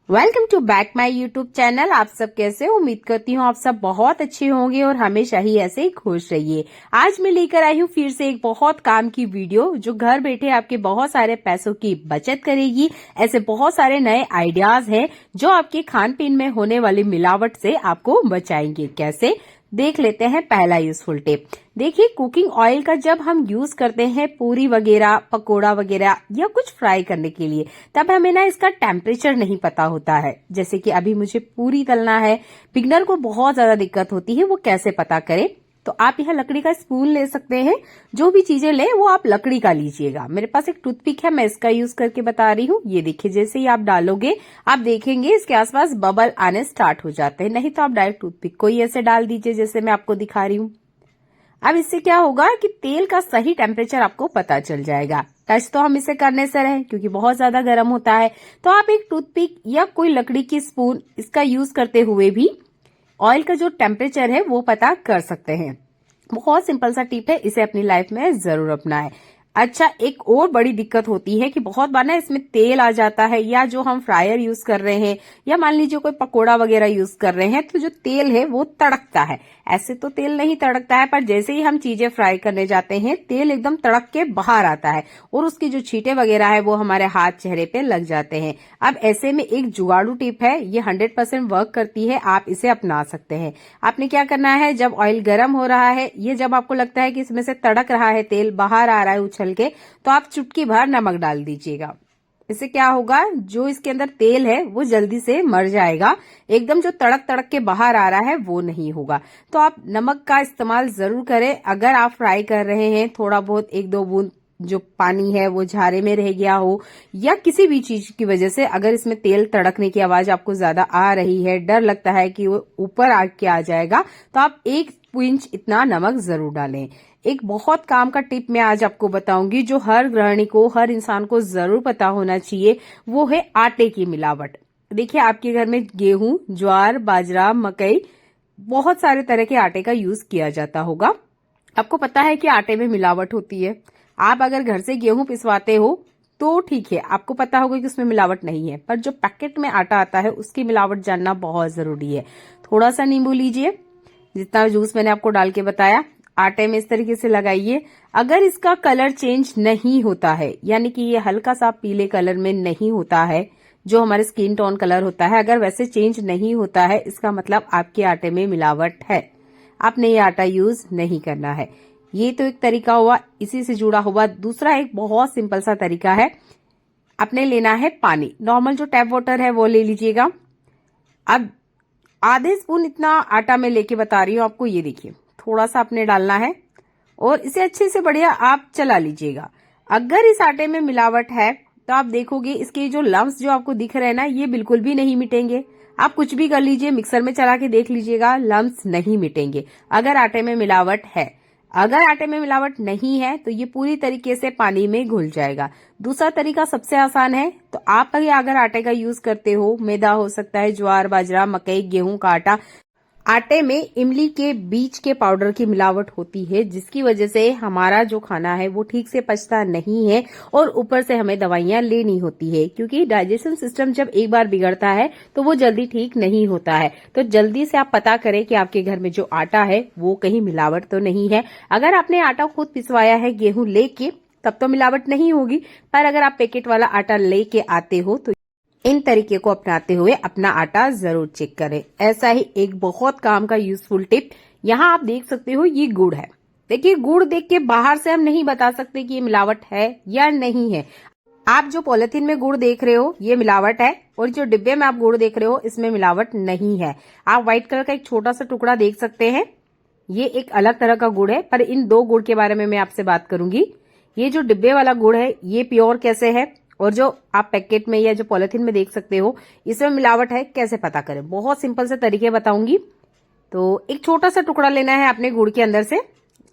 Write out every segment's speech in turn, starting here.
Welcome to back my YouTube channel. आप सब कैसे हो? उम्मीद करती हूँ आप सब बहुत अच्छे होंगे और हमेशा ही ऐसे ही खुश रहिए। आज मैं लेकर आई हूँ फिर से एक बहुत काम की वीडियो जो घर बैठे आपके बहुत सारे पैसों की बचत करेगी। ऐसे बहुत सारे नए आइडियाज हैं जो आपके खान पीन में होने वाली मिलावट से आपको बचाएंगे। कैसे, देख लेते हैं। पहला यूजफुल टिप देखिए, कुकिंग ऑयल का जब हम यूज करते हैं पूरी वगैरह, पकोड़ा वगैरह या कुछ फ्राई करने के लिए, तब हमें ना इसका टेम्परेचर नहीं पता होता है। जैसे कि अभी मुझे पूरी तलना है, बिगनर को बहुत ज्यादा दिक्कत होती है, वो कैसे पता करे? तो आप यहाँ लकड़ी का स्पून ले सकते हैं। जो भी चीजें लें वो आप लकड़ी का लीजिएगा। मेरे पास एक टूथपिक है, मैं इसका यूज करके बता रही हूँ। ये देखिए, जैसे ही आप डालोगे आप देखेंगे इसके आसपास बबल आने स्टार्ट हो जाते हैं। नहीं तो आप डायरेक्ट टूथपिक को ही ऐसे डाल दीजिए जैसे मैं आपको दिखा रही हूँ। अब इससे क्या होगा कि तेल का सही टेम्परेचर आपको पता चल जाएगा। टच तो हम इसे करने से रहें क्योंकि बहुत ज्यादा गर्म होता है। तो आप एक टूथपिक या कोई लकड़ी की स्पून इसका यूज करते हुए भी ऑयल का जो टेम्परेचर है वो पता कर सकते हैं। बहुत सिंपल सा टिप है, इसे अपनी लाइफ में जरूर अपनाएं। अच्छा, एक और बड़ी दिक्कत होती है कि बहुत बार ना इसमें तेल आ जाता है, या जो हम फ्रायर यूज कर रहे हैं या मान लीजिए कोई पकोड़ा वगैरह यूज कर रहे हैं तो जो तेल है वो तड़कता है। ऐसे तो तेल नहीं तड़कता है, पर जैसे ही हम चीजें फ्राई करने जाते हैं तेल एकदम तड़क के बाहर आता है और उसकी जो छींटे वगैरह है वो हमारे हाथ चेहरे पे लग जाते हैं। अब ऐसे में एक जुगाड़ू टिप है, ये 100% वर्क करती है, आप इसे अपना सकते हैं। आपने क्या करना है, जब ऑयल गर्म हो रहा है, ये जब आपको लगता है कि इसमें से तड़क रहा है, तेल बाहर आ रहा है उछल के, तो आप चुटकी भर नमक डाल दीजिएगा। इससे क्या होगा, जो इसके अंदर तेल है वो जल्दी से मर जाएगा। एकदम जो तड़क तड़क के बाहर आ रहा है वो नहीं होगा। तो आप नमक का इस्तेमाल जरूर करें। अगर आप फ्राई कर रहे हैं, थोड़ा बहुत 1-2 बूंद जो पानी है वो झारे में रह गया हो, या किसी भी चीज की वजह से अगर इसमें तेल तड़कने की आवाज आपको ज्यादा आ रही है, डर लगता है कि वो ऊपर आग के आ जाएगा, तो आप 1 इंच इतना नमक जरूर डालें। एक बहुत काम का टिप मैं आज आपको बताऊंगी जो हर गृहिणी को, हर इंसान को जरूर पता होना चाहिए। वो है आटे की मिलावट। देखिए, आपके घर में गेहूं, ज्वार, बाजरा, मकई, बहुत सारे तरह के आटे का यूज किया जाता होगा। आपको पता है कि आटे में मिलावट होती है। आप अगर घर से गेहूं पिसवाते हो तो ठीक है, आपको पता होगा कि उसमें मिलावट नहीं है, पर जो पैकेट में आटा आता है उसकी मिलावट जानना बहुत जरूरी है। थोड़ा सा नींबू लीजिए, जितना जूस मैंने आपको डाल के बताया, आटे में इस तरीके से लगाइए। अगर इसका कलर चेंज नहीं होता है, यानी कि ये हल्का सा पीले कलर में नहीं होता है, जो हमारे स्किन टोन कलर होता है, अगर वैसे चेंज नहीं होता है, इसका मतलब आपके आटे में मिलावट है। आपने ये आटा यूज नहीं करना है। ये तो एक तरीका हुआ, इसी से जुड़ा हुआ दूसरा एक बहुत सिंपल सा तरीका है। आपने लेना है पानी, नॉर्मल जो टैप वाटर है वो ले लीजिएगा। अब आधे स्पून इतना आटा मैं लेके बता रही हूँ आपको। ये देखिए, थोड़ा सा आपने डालना है और इसे अच्छे से बढ़िया आप चला लीजिएगा। अगर इस आटे में मिलावट है तो आप देखोगे इसके जो लम्स जो आपको दिख रहे हैं ना, ये बिल्कुल भी नहीं मिटेंगे। आप कुछ भी कर लीजिए, मिक्सर में चला के देख लीजिएगा, लम्स नहीं मिटेंगे अगर आटे में मिलावट है। अगर आटे में मिलावट नहीं है तो ये पूरी तरीके से पानी में घुल जाएगा। दूसरा तरीका सबसे आसान है। तो आप अगर आटे का यूज करते हो, मैदा हो सकता है, ज्वार, बाजरा, मकई, गेहूं का आटा, आटे में इमली के बीज के पाउडर की मिलावट होती है, जिसकी वजह से हमारा जो खाना है वो ठीक से पचता नहीं है और ऊपर से हमें दवाइयां लेनी होती है, क्योंकि डाइजेशन सिस्टम जब एक बार बिगड़ता है तो वो जल्दी ठीक नहीं होता है। तो जल्दी से आप पता करें कि आपके घर में जो आटा है वो कहीं मिलावट तो नहीं है। अगर आपने आटा खुद पिसवाया है गेहूं लेके, तब तो मिलावट नहीं होगी, पर अगर आप पैकेट वाला आटा लेके आते हो तो इन तरीके को अपनाते हुए अपना आटा जरूर चेक करें। ऐसा ही एक बहुत काम का यूजफुल टिप, यहाँ आप देख सकते हो ये गुड़ है। देखिए, गुड़ देख के बाहर से हम नहीं बता सकते कि ये मिलावट है या नहीं है। आप जो पॉलिथीन में गुड़ देख रहे हो ये मिलावट है, और जो डिब्बे में आप गुड़ देख रहे हो इसमें मिलावट नहीं है। आप व्हाइट कलर का एक छोटा सा टुकड़ा देख सकते हैं, ये एक अलग तरह का गुड़ है। पर इन 2 गुड़ के बारे में मैं आपसे बात करूंगी। ये जो डिब्बे वाला गुड़ है ये प्योर कैसे है, और जो आप पैकेट में या जो पॉलिथीन में देख सकते हो इसमें मिलावट है, कैसे पता करें, बहुत सिंपल से तरीके बताऊंगी। तो एक छोटा सा टुकड़ा लेना है अपने गुड़ के अंदर से।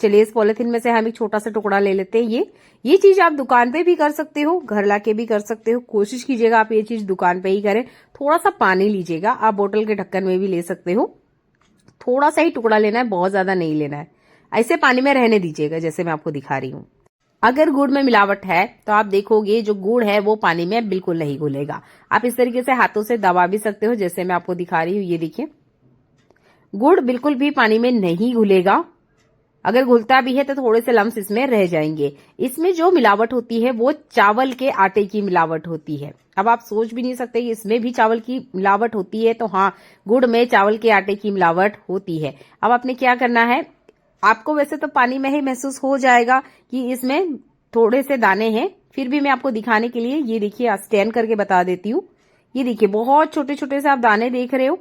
चलिए, इस पॉलिथीन में से हम एक छोटा सा टुकड़ा ले लेते हैं। ये चीज आप दुकान पे भी कर सकते हो, घर लाके भी कर सकते हो। कोशिश कीजिएगा आप ये चीज दुकान पे ही करें। थोड़ा सा पानी लीजिएगा, आप बोतल के ढक्कन में भी ले सकते हो। थोड़ा सा ही टुकड़ा लेना है, बहुत ज्यादा नहीं लेना है। ऐसे पानी में रहने दीजिएगा जैसे मैं आपको दिखा रही हूँ। अगर गुड़ में मिलावट है तो आप देखोगे जो गुड़ है वो पानी में बिल्कुल नहीं घुलेगा। आप इस तरीके से हाथों से दबा भी सकते हो, जैसे मैं आपको दिखा रही हूँ। ये देखिए, गुड़ बिल्कुल भी पानी में नहीं घुलेगा। अगर घुलता भी है तो थोड़े से लम्स इसमें रह जाएंगे। इसमें जो मिलावट होती है वो चावल के आटे की मिलावट होती है। अब आप सोच भी नहीं सकते कि इसमें भी चावल की मिलावट होती है, तो हाँ, गुड़ में चावल के आटे की मिलावट होती है। अब आपने क्या करना है, आपको वैसे तो पानी में ही महसूस हो जाएगा कि इसमें थोड़े से दाने हैं, फिर भी मैं आपको दिखाने के लिए ये देखिए स्कैन करके बता देती हूँ। ये देखिए, बहुत छोटे छोटे से आप दाने देख रहे हो।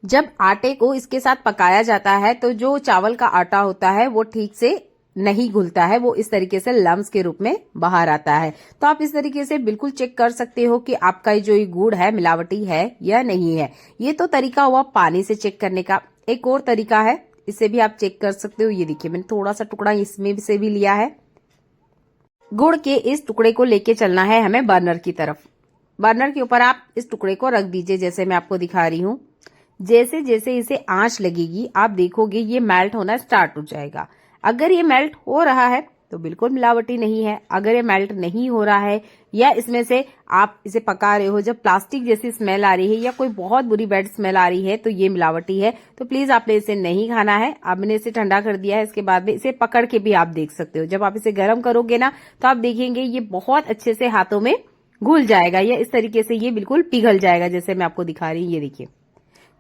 जब आटे को इसके साथ पकाया जाता है तो जो चावल का आटा होता है वो ठीक से नहीं घुलता है, वो इस तरीके से लम्स के रूप में बाहर आता है। तो आप इस तरीके से बिल्कुल चेक कर सकते हो कि आपका जो ये गुड़ है मिलावटी है या नहीं है। ये तो तरीका हुआ पानी से चेक करने का। एक और तरीका है, इससे भी आप चेक कर सकते हो। ये देखिए, मैंने थोड़ा सा टुकड़ा इसमें से भी लिया है। गुड़ के इस टुकड़े को लेके चलना है हमें बर्नर की तरफ। बर्नर के ऊपर आप इस टुकड़े को रख दीजिए, जैसे मैं आपको दिखा रही हूँ। जैसे जैसे इसे आंच लगेगी आप देखोगे ये मेल्ट होना स्टार्ट हो जाएगा। अगर ये मेल्ट हो रहा है तो बिल्कुल मिलावटी नहीं है। अगर ये मेल्ट नहीं हो रहा है या इसमें से आप इसे पका रहे हो, जब प्लास्टिक जैसी स्मेल आ रही है या कोई बहुत बुरी बैड स्मेल आ रही है, तो ये मिलावटी है। तो प्लीज आपने इसे नहीं खाना है। अब मैंने इसे ठंडा कर दिया है। इसके बाद में इसे पकड़ के भी आप देख सकते हो। जब आप इसे गर्म करोगे ना तो आप देखेंगे ये बहुत अच्छे से हाथों में घुल जाएगा, या इस तरीके से ये बिल्कुल पिघल जाएगा, जैसे मैं आपको दिखा रही हूँ। ये देखिए,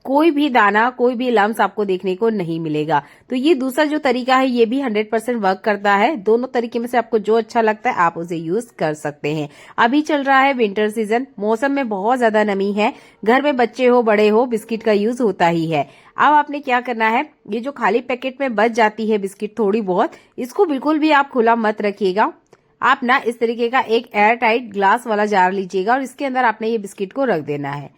कोई भी दाना, कोई भी लम्स आपको देखने को नहीं मिलेगा। तो ये दूसरा जो तरीका है ये भी 100% वर्क करता है। दोनों तरीके में से आपको जो अच्छा लगता है आप उसे यूज कर सकते हैं। अभी चल रहा है विंटर सीजन, मौसम में बहुत ज्यादा नमी है, घर में बच्चे हो बड़े हो बिस्किट का यूज होता ही है। अब आपने क्या करना है, ये जो खाली पैकेट में बच जाती है बिस्किट थोड़ी बहुत, इसको बिल्कुल भी आप खुला मत रखिएगा। आप ना इस तरीके का एक एयर टाइट ग्लास वाला जार लीजिएगा और इसके अंदर आपने ये बिस्किट को रख देना है।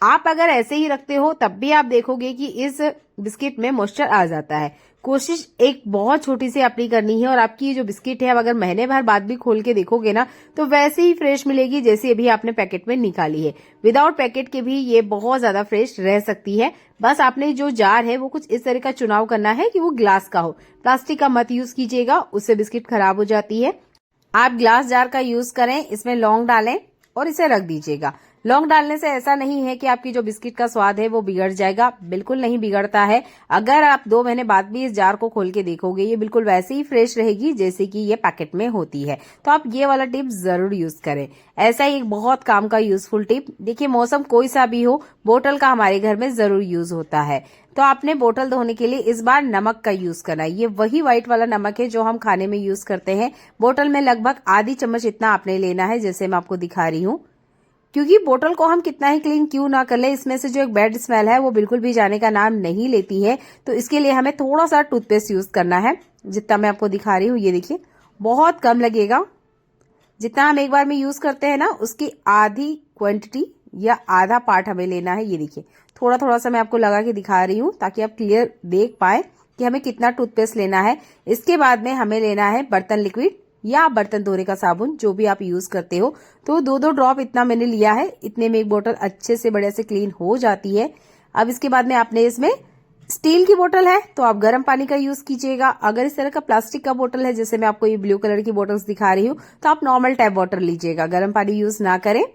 आप अगर ऐसे ही रखते हो तब भी आप देखोगे कि इस बिस्किट में मॉइस्चर आ जाता है। कोशिश एक बहुत छोटी सी अपनी करनी है और आपकी जो बिस्किट है अगर महीने भर बाद भी खोल के देखोगे ना तो वैसे ही फ्रेश मिलेगी जैसे अभी आपने पैकेट में निकाली है। विदाउट पैकेट के भी ये बहुत ज्यादा फ्रेश रह सकती है। बस आपने जो जार है वो कुछ इस तरह का चुनाव करना है कि वो ग्लास का हो, प्लास्टिक का मत यूज कीजिएगा, उससे बिस्किट खराब हो जाती है। आप ग्लास जार का यूज करें, इसमें लौंग डालें और इसे रख दीजिएगा। लौंग डालने से ऐसा नहीं है कि आपकी जो बिस्किट का स्वाद है वो बिगड़ जाएगा, बिल्कुल नहीं बिगड़ता है। अगर आप 2 महीने बाद भी इस जार को खोल के देखोगे ये बिल्कुल वैसे ही फ्रेश रहेगी जैसे कि ये पैकेट में होती है। तो आप ये वाला टिप जरूर यूज करें। ऐसा ही एक बहुत काम का यूजफुल टिप, देखिए मौसम कोई सा भी हो, बोतल का हमारे घर में जरूर यूज होता है। तो आपने बोतल धोने के लिए इस बार नमक का यूज करना है। ये वही व्हाइट वाला नमक है जो हम खाने में यूज करते हैं। बोतल में लगभग आधी चम्मच इतना आपने लेना है, जैसे मैं आपको दिखा रही हूँ। क्योंकि बोतल को हम कितना ही क्लीन क्यों ना कर ले, इसमें से जो एक बैड स्मेल है वो बिल्कुल भी जाने का नाम नहीं लेती है। तो इसके लिए हमें थोड़ा सा टूथपेस्ट यूज करना है, जितना मैं आपको दिखा रही हूँ। ये देखिए, बहुत कम लगेगा। जितना हम एक बार में यूज करते हैं ना उसकी आधी क्वांटिटी या आधा पार्ट हमें लेना है। ये देखिए, थोड़ा थोड़ा सा मैं आपको लगा के दिखा रही हूँ ताकि आप क्लियर देख पाए कि हमें कितना टूथपेस्ट लेना है। इसके बाद में हमें लेना है बर्तन लिक्विड या बर्तन धोने का साबुन, जो भी आप यूज करते हो। तो 2-2 ड्रॉप इतना मैंने लिया है। इतने में एक बोतल अच्छे से बढ़िया से क्लीन हो जाती है। अब इसके बाद में आपने इसमें स्टील की बोतल है तो आप गर्म पानी का यूज कीजिएगा। अगर इस तरह का प्लास्टिक का बोतल है, जैसे मैं आपको ये ब्लू कलर की बोतल्स दिखा रही हूँ, तो आप नॉर्मल टैप वाटर लीजिएगा, गर्म पानी यूज ना करें।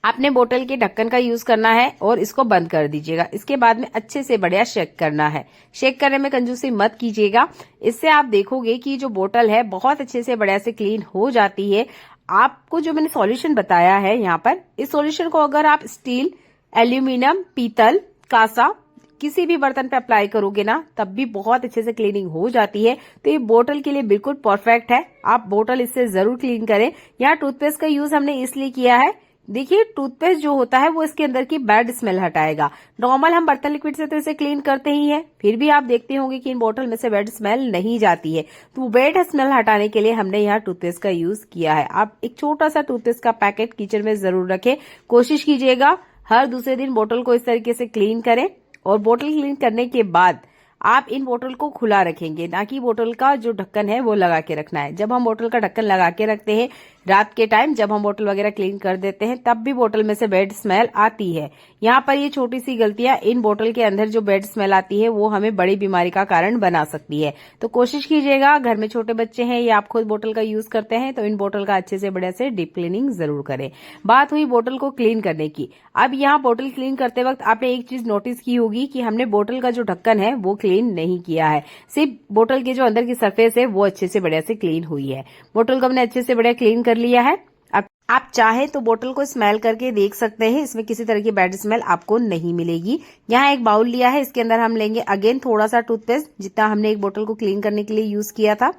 आपने बोतल के ढक्कन का यूज करना है और इसको बंद कर दीजिएगा। इसके बाद में अच्छे से बढ़िया शेक करना है। शेक करने में कंजूसी मत कीजिएगा, इससे आप देखोगे कि जो बोतल है बहुत अच्छे से बढ़िया से क्लीन हो जाती है। आपको जो मैंने सॉल्यूशन बताया है यहाँ पर, इस सॉल्यूशन को अगर आप स्टील, एल्यूमिनियम, पीतल, कांसा किसी भी बर्तन पे अप्लाई करोगे ना तब भी बहुत अच्छे से क्लीनिंग हो जाती है। तो ये बोतल के लिए बिल्कुल परफेक्ट है। आप बोतल इससे जरूर क्लीन करें। यहाँ टूथपेस्ट का यूज हमने इसलिए किया है, देखिए टूथपेस्ट जो होता है वो इसके अंदर की बैड स्मेल हटाएगा। नॉर्मल हम बर्तन लिक्विड से तो इसे क्लीन करते ही हैं, फिर भी आप देखते होंगे कि इन बोतल में से बैड स्मेल नहीं जाती है। तो बैड स्मेल हटाने के लिए हमने यहाँ टूथपेस्ट का यूज किया है। आप एक छोटा सा टूथपेस्ट का पैकेट किचन में जरूर रखें। कोशिश कीजिएगा हर दूसरे दिन बोतल को इस तरीके से क्लीन करें। और बोतल क्लीन करने के बाद आप इन बोतल को खुला रखेंगे, ना कि बोतल का जो ढक्कन है वो लगा के रखना है। जब हम बोतल का ढक्कन लगा के रखते हैं रात के टाइम जब हम बोतल वगैरह क्लीन कर देते हैं तब भी बोतल में से बैड स्मेल आती है। यहाँ पर ये छोटी सी गलतियां इन बोतल के अंदर जो बैड स्मेल आती है वो हमें बड़ी बीमारी का कारण बना सकती है। तो कोशिश कीजिएगा, घर में छोटे बच्चे हैं या आप खुद बोतल का यूज करते हैं तो इन बोतल का अच्छे से बढ़िया से डीप क्लीनिंग जरूर करें। बात हुई बोतल को क्लीन करने की। अब यहाँ बोतल क्लीन करते वक्त आपने एक चीज नोटिस की होगी कि हमने बोतल का जो ढक्कन है वो क्लीन नहीं किया है। सिर्फ बोतल के जो अंदर की सरफेस है वो अच्छे से बढ़िया से क्लीन हुई है। बोतल को हमने अच्छे से बढ़िया क्लीन कर लिया है। अब आप चाहे तो बोतल को स्मेल करके देख सकते हैं, इसमें किसी तरह की बैड स्मेल आपको नहीं मिलेगी। यहाँ एक बाउल लिया है, इसके अंदर हम लेंगे अगेन थोड़ा सा टूथपेस्ट, जितना हमने एक बोतल को क्लीन करने के लिए यूज किया था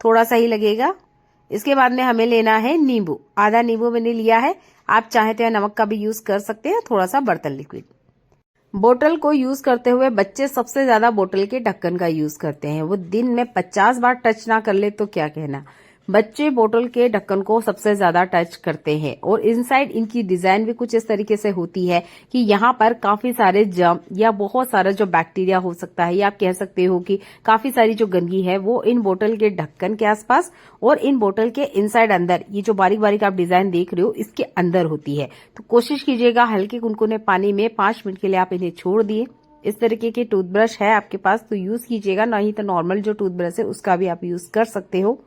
थोड़ा सा ही लगेगा। इसके बाद में हमें लेना है नींबू, आधा नींबू मैंने लिया है। आप चाहे तो नमक का भी यूज कर सकते हैं, थोड़ा सा बर्तन लिक्विड। बोतल को यूज करते हुए बच्चे सबसे ज्यादा बोतल के ढक्कन का यूज करते हैं। वो दिन में 50 बार टच ना कर ले तो क्या कहना। बच्चे बोतल के ढक्कन को सबसे ज्यादा टच करते हैं और इनसाइड इनकी डिजाइन भी कुछ इस तरीके से होती है कि यहाँ पर काफी सारे जर्म या बहुत सारा जो बैक्टीरिया हो सकता है, या आप कह सकते हो कि काफी सारी जो गंदगी है वो इन बोतल के ढक्कन के आसपास और इन बोतल के इनसाइड अंदर, ये जो बारीक बारीक आप डिजाइन देख रहे हो इसके अंदर होती है। तो कोशिश कीजिएगा हल्के कुनकुने पानी में 5 मिनट के लिए आप इन्हें छोड़ दिए। इस तरीके के टूथब्रश है आपके पास तो यूज कीजिएगा, नहीं तो नॉर्मल जो टूथब्रश है उसका भी आप यूज कर सकते हो।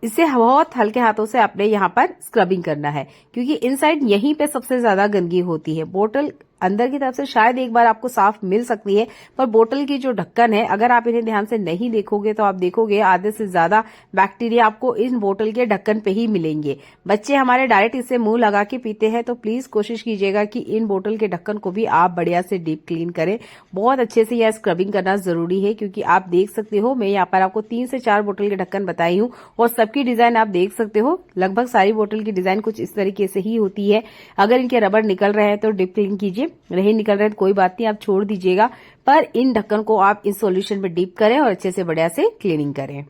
इसे बहुत हल्के हाथों से आपने यहाँ पर स्क्रबिंग करना है, क्योंकि इनसाइड यहीं पे सबसे ज्यादा गंदगी होती है। बोतल अंदर की तरफ से शायद एक बार आपको साफ मिल सकती है, पर बोतल की जो ढक्कन है अगर आप इन्हें ध्यान से नहीं देखोगे तो आप देखोगे आधे से ज्यादा बैक्टीरिया आपको इन बोतल के ढक्कन पे ही मिलेंगे। बच्चे हमारे डायरेक्ट इसे मुंह लगा के पीते हैं, तो प्लीज कोशिश कीजिएगा कि इन बोतल के ढक्कन को भी आप बढ़िया से डीप क्लीन करें। बहुत अच्छे से यह स्क्रबिंग करना जरूरी है, क्योंकि आप देख सकते हो मैं यहाँ पर आपको 3 से 4 बोतल के ढक्कन बताई हूँ और सबकी डिजाइन आप देख सकते हो। लगभग सारी बोतल की डिजाइन कुछ इस तरीके से ही होती है। अगर इनके रबड़ निकल रहे हैं तो डीप क्लीन कीजिए, नहीं निकल रहे तो कोई बात नहीं, आप छोड़ दीजिएगा। पर इन ढक्कन को आप इस सॉल्यूशन में डीप करें और अच्छे से बढ़िया से क्लीनिंग करें।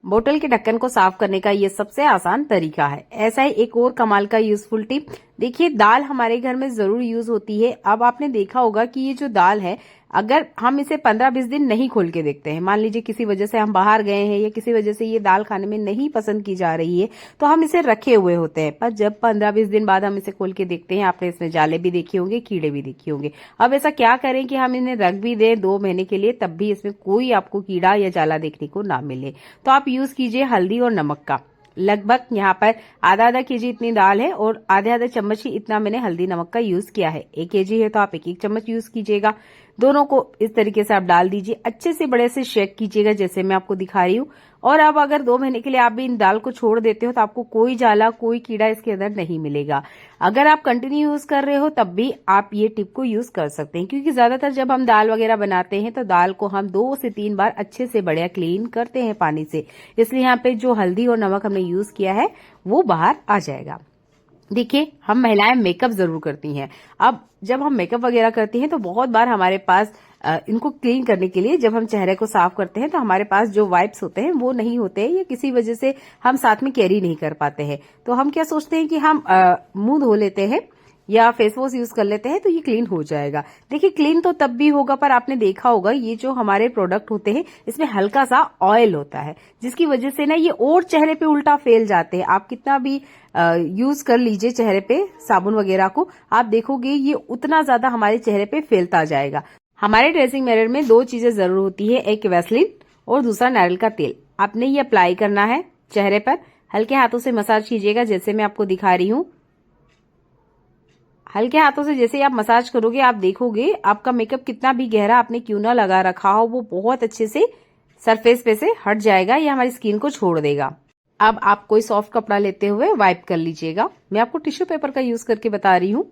बोतल के ढक्कन को साफ करने का ये सबसे आसान तरीका है। ऐसा ही एक और कमाल का यूजफुल टिप, देखिए दाल हमारे घर में जरूर यूज होती है। अब आपने देखा होगा कि ये जो दाल है अगर हम इसे 15-20 दिन नहीं खोल के देखते हैं, मान लीजिए किसी वजह से हम बाहर गए हैं या किसी वजह से ये दाल खाने में नहीं पसंद की जा रही है, तो हम इसे रखे हुए होते हैं। पर जब 15-20 दिन बाद हम इसे खोल के देखते हैं, आपने इसमें जाले भी देखे होंगे, कीड़े भी देखे होंगे। अब ऐसा क्या करें कि हम इन्हें रख भी दें 2 महीने के लिए, तब भी इसमें कोई आपको कीड़ा या जाला देखने को ना मिले। तो आप यूज कीजिए हल्दी और नमक का। लगभग यहाँ पर आधा केजी इतनी दाल है और आधे चम्मच ही इतना मैंने हल्दी नमक का यूज किया है। 1 केजी है तो आप 1 चम्मच यूज कीजिएगा। दोनों को इस तरीके से आप डाल दीजिए, अच्छे से बड़े से शेक कीजिएगा जैसे मैं आपको दिखा रही हूँ। और अब अगर 2 महीने के लिए आप भी इन दाल को छोड़ देते हो तो आपको कोई जाला कोई कीड़ा इसके अंदर नहीं मिलेगा। अगर आप कंटिन्यू यूज कर रहे हो तब भी आप ये टिप को यूज कर सकते हैं, क्योंकि ज्यादातर जब हम दाल वगैरह बनाते हैं तो दाल को हम 2 से 3 बार अच्छे से बढ़िया क्लीन करते हैं पानी से, इसलिए यहाँ पे जो हल्दी और नमक हमने यूज किया है वो बाहर आ जाएगा। देखिए हम महिलाएं मेकअप जरूर करती हैं। अब जब हम मेकअप वगैरह करती हैं तो बहुत बार हमारे पास इनको क्लीन करने के लिए जब हम चेहरे को साफ करते हैं तो हमारे पास जो वाइप्स होते हैं वो नहीं होते हैं, या किसी वजह से हम साथ में कैरी नहीं कर पाते हैं। तो हम क्या सोचते हैं कि हम मुंह धो लेते हैं या फेस वॉश यूज कर लेते हैं तो ये क्लीन हो जाएगा। देखिए क्लीन तो तब भी होगा, पर आपने देखा होगा ये जो हमारे प्रोडक्ट होते हैं इसमें हल्का सा ऑयल होता है, जिसकी वजह से ना ये और चेहरे पे उल्टा फैल जाते हैं। आप कितना भी यूज कर लीजिए चेहरे पे साबुन वगैरह को, आप देखोगे ये उतना ज्यादा हमारे चेहरे पे फैलता जाएगा। हमारे ड्रेसिंग मिरर में 2 चीजें जरूर होती है, एक वैसलीन और दूसरा नारियल का तेल। आपने ये अप्लाई करना है चेहरे पर, हल्के हाथों से मसाज कीजिएगा जैसे मैं आपको दिखा रही हूँ। हल्के हाथों से जैसे आप मसाज करोगे आप देखोगे आपका मेकअप कितना भी गहरा आपने क्यों ना लगा रखा हो वो बहुत अच्छे से सरफेस पे से हट जाएगा, ये हमारी स्किन को छोड़ देगा। अब आप कोई सॉफ्ट कपड़ा लेते हुए वाइप कर लीजिएगा। मैं आपको टिश्यू पेपर का यूज करके बता रही हूँ।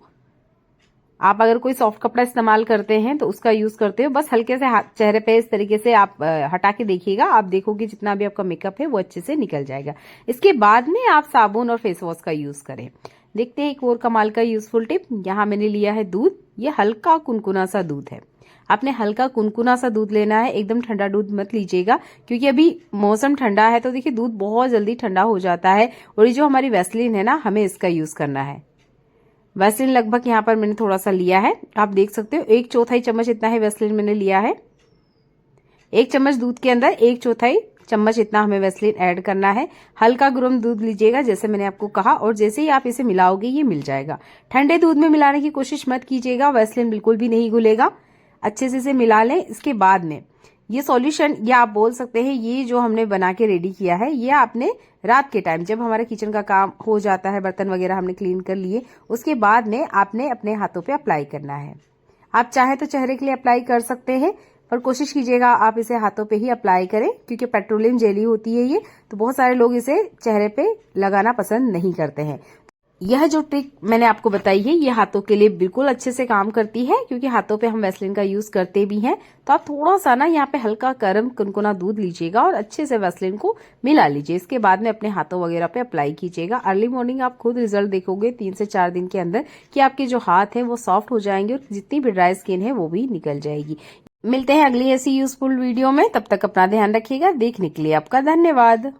आप अगर कोई सॉफ्ट कपड़ा इस्तेमाल करते हैं तो उसका यूज करते हो, बस हल्के से चेहरे पे इस तरीके से आप हटा के देखिएगा, आप देखोगे जितना भी आपका मेकअप है वो अच्छे से निकल जाएगा। इसके बाद में आप साबुन और फेस वॉश का यूज करें। देखते हैं एक और कमाल का यूजफुल टिप। यहाँ मैंने लिया है दूध, ये हल्का कुनकुना सा दूध है। आपने हल्का कुनकुना सा दूध लेना है, एकदम ठंडा दूध मत लीजिएगा, क्योंकि अभी मौसम ठंडा है तो देखिए दूध बहुत जल्दी ठंडा हो जाता है। और ये जो हमारी वैसलीन है ना, हमें इसका यूज करना है। वैसलीन लगभग यहाँ पर मैंने थोड़ा सा लिया है, आप देख सकते हो 1/4 चम्मच इतना है वैसलीन मैंने लिया है। 1 चम्मच दूध के अंदर 1/4 चम्मच इतना हमें वैसलीन ऐड करना है। हल्का गर्म दूध लीजिएगा जैसे मैंने आपको कहा, और जैसे ही आप इसे मिलाओगे ये मिल जाएगा। ठंडे दूध में मिलाने की कोशिश मत कीजिएगा, वैसलीन बिल्कुल भी नहीं घुलेगा। अच्छे से इसे मिला लें। इसके बाद में ये सॉल्यूशन, या आप बोल सकते हैं ये जो हमने बना के रेडी किया है, ये आपने रात के टाइम जब हमारे किचन का काम हो जाता है, बर्तन वगैरह हमने क्लीन कर लिए, उसके बाद में आपने अपने हाथों पे अप्लाई करना है। आप चाहे तो चेहरे के लिए अप्लाई कर सकते हैं, पर कोशिश कीजिएगा आप इसे हाथों पे ही अप्लाई करें, क्योंकि पेट्रोलियम जेली होती है ये, तो बहुत सारे लोग इसे चेहरे पे लगाना पसंद नहीं करते हैं। यह जो ट्रिक मैंने आपको बताई है ये हाथों के लिए बिल्कुल अच्छे से काम करती है, क्योंकि हाथों पे हम वैसलीन का यूज करते भी हैं। तो आप थोड़ा सा ना यहाँ पे हल्का गर्म कुनकुना दूध लीजिएगा और अच्छे से वैसलीन को मिला लीजिए। इसके बाद में अपने हाथों वगैरह पे अप्लाई कीजिएगा। अर्ली मॉर्निंग आप खुद रिजल्ट देखोगे 3 से 4 दिन के अंदर कि आपके जो हाथ है वो सॉफ्ट हो जाएंगे और जितनी भी ड्राई स्किन है वो भी निकल जाएगी। मिलते हैं अगली ऐसी यूजफुल वीडियो में, तब तक अपना ध्यान रखिएगा। देखने के लिए आपका धन्यवाद।